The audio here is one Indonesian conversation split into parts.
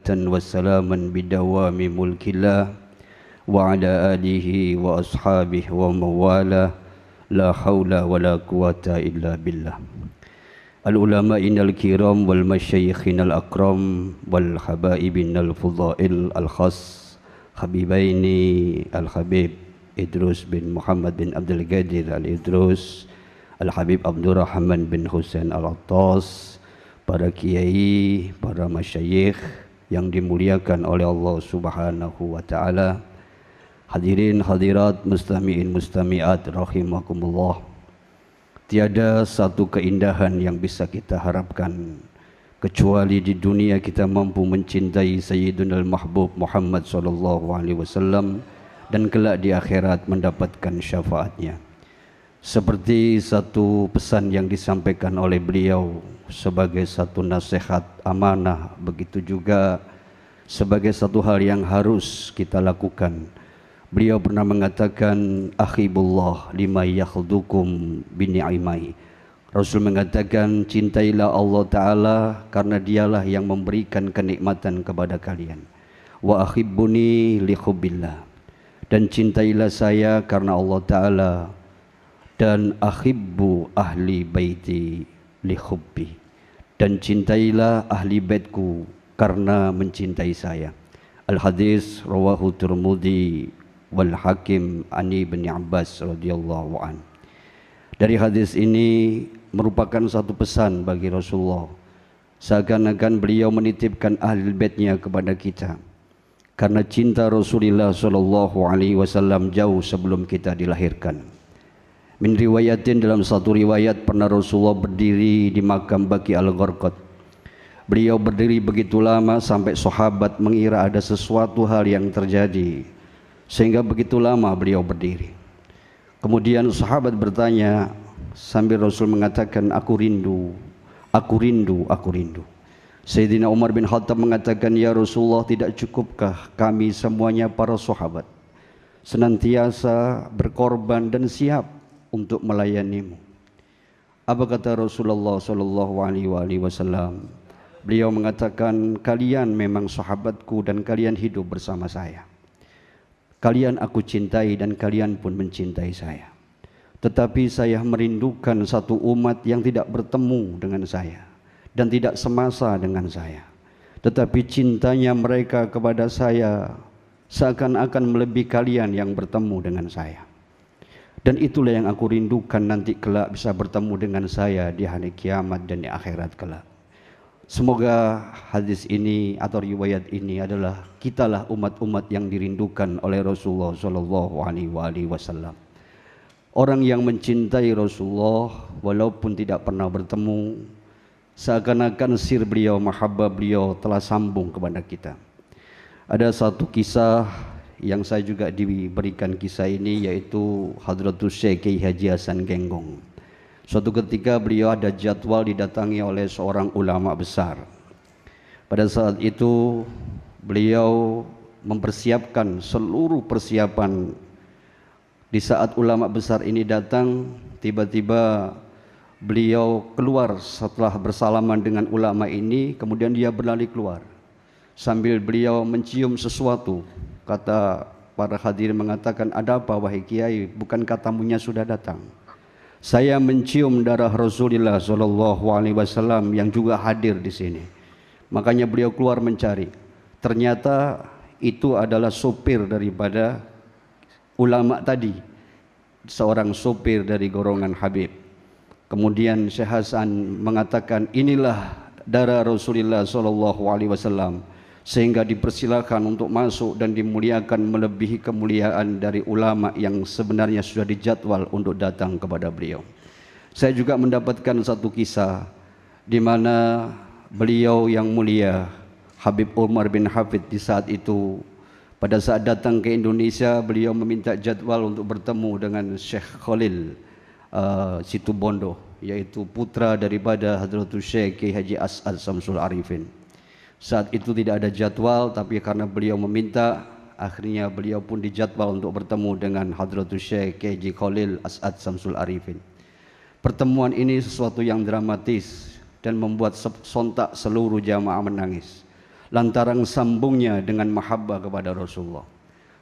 وسلاما بدوام ملك الله وعلى آله وأصحابه ومن والاه لا حول ولا قوة إلا بالله. العلماء الكرام والمشايخ الأكرام والحبائب الفضائل الخاص حبيبين الحبيب إدروس بن محمد بن عبد القادر الإدروس, Al-Habib Abdurrahman bin Husain Al-Attas, para kiai, para masyayikh yang dimuliakan oleh Allah Subhanahu wa taala, hadirin hadirat mustami'in mustami'at rahimakumullah. Tiada satu keindahan yang bisa kita harapkan kecuali di dunia kita mampu mencintai Sayyidunal Mahbub Muhammad sallallahu alaihi wasallam dan kelak di akhirat mendapatkan syafaatnya. Seperti satu pesan yang disampaikan oleh beliau sebagai satu nasihat amanah, begitu juga sebagai satu hal yang harus kita lakukan. Beliau pernah mengatakan, akhibullah lima yakhdukum bini'imai. Rasul mengatakan, cintailah Allah Ta'ala karena dialah yang memberikan kenikmatan kepada kalian. Wa akhibbuni li hubbillah, dan cintailah saya karena Allah Ta'ala, dan akhibbu ahli baiti li hubbi, dan cintailah ahli baitku karena mencintai saya. Al-hadis rawahu Tirmidzi wal Hakim an Ibnu Abbas radhiyallahu an. Dari hadis ini merupakan satu pesan bagi Rasulullah, seakan-akan beliau menitipkan ahli baitnya kepada kita, karena cinta Rasulullah sallallahu alaihi wasallam jauh sebelum kita dilahirkan. Min riwayatin, dalam satu riwayat pernah Rasulullah berdiri di makam Baqi al-Gharqad. Beliau berdiri begitu lama sampai sahabat mengira ada sesuatu hal yang terjadi, sehingga begitu lama beliau berdiri. Kemudian sahabat bertanya sambil Rasul mengatakan, aku rindu, aku rindu, aku rindu. Sayyidina Umar bin Khattab mengatakan, ya Rasulullah, tidak cukupkah kami semuanya para sahabat senantiasa berkorban dan siap untuk melayanimu? Apa kata Rasulullah sallallahu alaihi wasallam? Beliau mengatakan, kalian memang sahabatku dan kalian hidup bersama saya. Kalian aku cintai dan kalian pun mencintai saya. Tetapi saya merindukan satu umat yang tidak bertemu dengan saya dan tidak semasa dengan saya. Tetapi cintanya mereka kepada saya seakan-akan melebihi kalian yang bertemu dengan saya. Dan itulah yang aku rindukan nanti kelak bisa bertemu dengan saya di hari kiamat dan di akhirat kelak. Semoga hadis ini atau riwayat ini adalah kitalah umat-umat yang dirindukan oleh Rasulullah sallallahu alaihi wasallam. Orang yang mencintai Rasulullah walaupun tidak pernah bertemu, seakan-akan sir beliau, mahabbah beliau telah sambung kepada kita. Ada satu kisah yang saya juga diberikan kisah ini, yaitu Hadratus Syekh Kiai Haji Hasan Genggong. Suatu ketika beliau ada jadwal didatangi oleh seorang ulama besar. Pada saat itu beliau mempersiapkan seluruh persiapan. Di saat ulama besar ini datang, tiba-tiba beliau keluar setelah bersalaman dengan ulama ini, kemudian dia berlari keluar sambil beliau mencium sesuatu. Kata para hadirin mengatakan, ada apa wahai kiai, bukankah tamunya sudah datang? Saya mencium darah Rasulullah sallallahu alaihi wasallam yang juga hadir di sini. Makanya beliau keluar mencari. Ternyata itu adalah sopir daripada ulama tadi, seorang sopir dari golongan Habib. Kemudian Syekh Hasan mengatakan, inilah darah Rasulullah sallallahu alaihi wasallam, sehingga dipersilakan untuk masuk dan dimuliakan melebihi kemuliaan dari ulama yang sebenarnya sudah dijadwal untuk datang kepada beliau. Saya juga mendapatkan satu kisah di mana beliau yang mulia Habib Umar bin Hafid di saat itu, pada saat datang ke Indonesia, beliau meminta jadwal untuk bertemu dengan Syekh Khalil Situbondo, yaitu putra daripada Hadratus Syekh Kiai Haji As'ad Samsul Arifin. Saat itu tidak ada jadwal, tapi karena beliau meminta, akhirnya beliau pun dijadwal untuk bertemu dengan Hadratus Syekh Kiai Haji Khalil As'ad Samsul Arifin. Pertemuan ini sesuatu yang dramatis dan membuat sontak seluruh jamaah menangis. lantaran sambungnya dengan mahabbah kepada Rasulullah.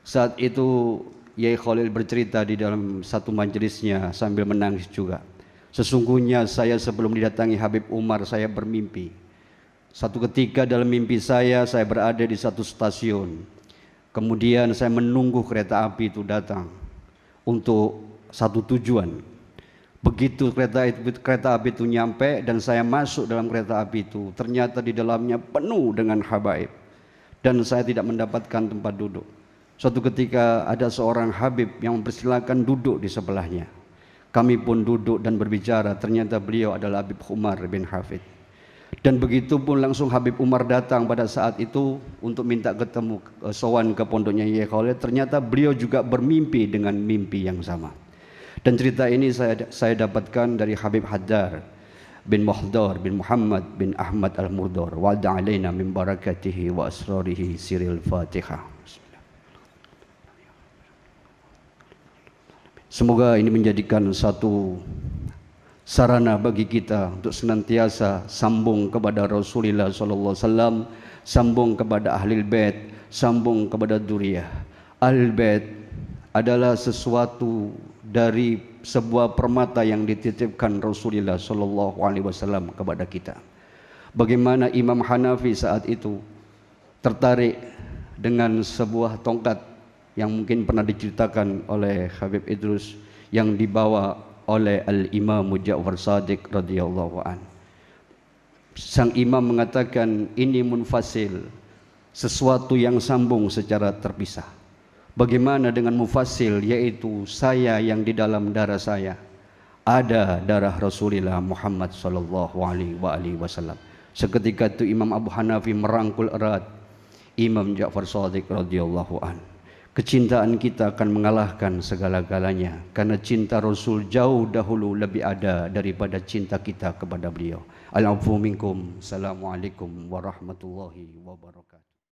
Saat itu Yai Khalil bercerita di dalam satu majelisnya sambil menangis juga. Sesungguhnya saya sebelum didatangi Habib Umar, saya bermimpi. Satu ketika dalam mimpi saya berada di satu stasiun. Kemudian saya menunggu kereta api itu datang untuk satu tujuan. Begitu kereta api itu nyampe dan saya masuk dalam kereta api itu, ternyata di dalamnya penuh dengan habaib dan saya tidak mendapatkan tempat duduk. Suatu ketika ada seorang Habib yang mempersilakan duduk di sebelahnya. Kami pun duduk dan berbicara, ternyata beliau adalah Habib Umar bin Hafid. Dan begitu pun langsung Habib Umar datang pada saat itu untuk minta ketemu, sowan ke pondoknya Yai Khalil. Ternyata beliau juga bermimpi dengan mimpi yang sama. Dan cerita ini saya dapatkan dari Habib Haddar bin Muhdar bin Muhammad bin Ahmad al-Murdar. Wa'ada alaina min barakatihi wa asrarihi siril Fatihah. Semoga ini menjadikan satu sarana bagi kita untuk senantiasa sambung kepada Rasulullah sallallahu alaihi wasallam, sambung kepada Ahlul Bait, sambung kepada dzurriyyah. Ahlul Bait adalah sesuatu dari sebuah permata yang dititipkan Rasulullah sallallahu alaihi wasallam kepada kita. Bagaimana Imam Hanafi saat itu tertarik dengan sebuah tongkat yang mungkin pernah diceritakan oleh Habib Idrus yang dibawa oleh Al-Imam Ja'far Shadiq radhiyallahu an. Sang imam mengatakan ini munfasil, sesuatu yang sambung secara terpisah. Bagaimana dengan mufasil, yaitu saya yang di dalam darah saya ada darah Rasulullah Muhammad sallallahu alaihi wasallam. Seketika itu Imam Abu Hanafi merangkul erat Imam Ja'far Shadiq radhiyallahu an. Kecintaan kita akan mengalahkan segala-galanya karena cinta Rasul jauh dahulu lebih ada daripada cinta kita kepada beliau. Al-afu minkum. Assalamualaikum warahmatullahi wabarakatuh.